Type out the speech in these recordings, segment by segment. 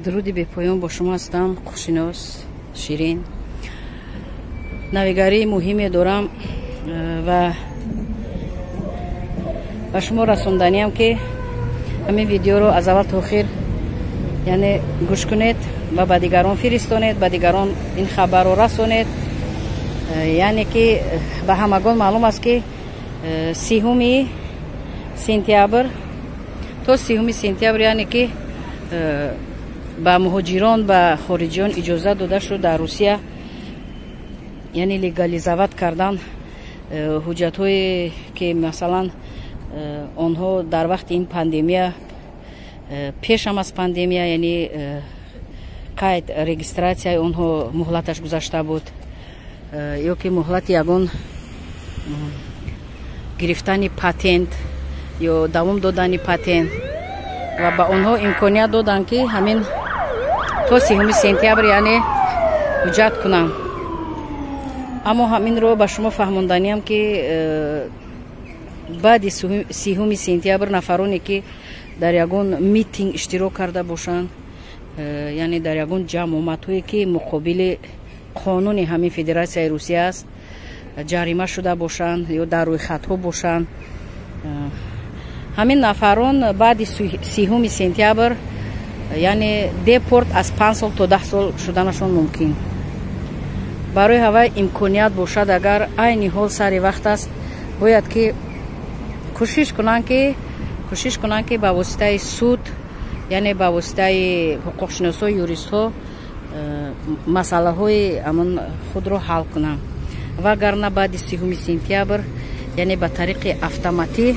درود به پایان با شما هستم. خوششناس شیرین. نویگاری مهمی دارم و شما رسوندنی هم که همین ویدیو رو از اول تا آخر یعنی گوش کنید و به دیگران فرستانید، به دیگران این خبر رو رسونید. یعنی که به همگان معلوم است که 30 سپتامبر تا 30 سپتامبر یعنی که به مهاجران به خارجیان اجازه داده شد در روسیه، یعنی لگالیزوات کردن حجت های که مثلا آنها در وقت این پاندemia پیش هم از پاندemia یعنی قید رجیستراسیای آنها مهلتش گذاشته بود یا که مهلت یگان گرفتن پاتنت یا دوام دادن پاتنت و به آنها امکانیت دادن که همین تا 30 سپتامبر یعنی حجت کنم. اما همین رو به شما فهموندنیم که بعد 30 سپتامبر نفرانی که در یگان میتینگ اشتراک کرده باشند، یعنی در یگان جمعیت‌هایی که مقابل قانون همین فدراسیای روسیه است جریمه شده باشند یا در روی خطا باشند، همین نفران بعد 30 سپتامبر یعنی دیپورت از 5 سال تا 10 سال شدنشون ممکن. برای هوا امکانیت باشد اگر عین حال سر وقت است باید که کوشش کنن که با واسطه سود یعنی با واسطه حقوق شناسا یوریست ها مسئله های امن خود رو حل کنن و اگر نه بعد 30 سپتامبر یعنی به طریق اتوماتیک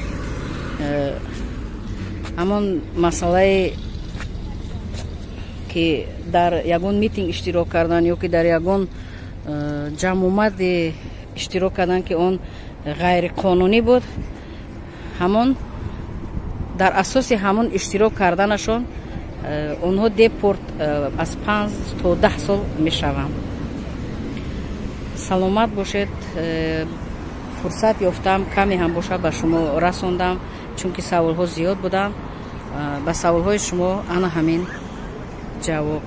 همون مسئله که در یگان میتینگ اشتراک کردن یا که در یگان جمعیت اشتراک کردن که اون غیر قانونی بود، همون در اساس همون اشتراک کردنشون اونها دیپورت از 5 تا 10 سال میشوند. سلامت باشید. فرصت یافتم کمی هم باشه به شما رسوندم چون که سوال ها زیاد بودن. به سوال های شما انا همین جواب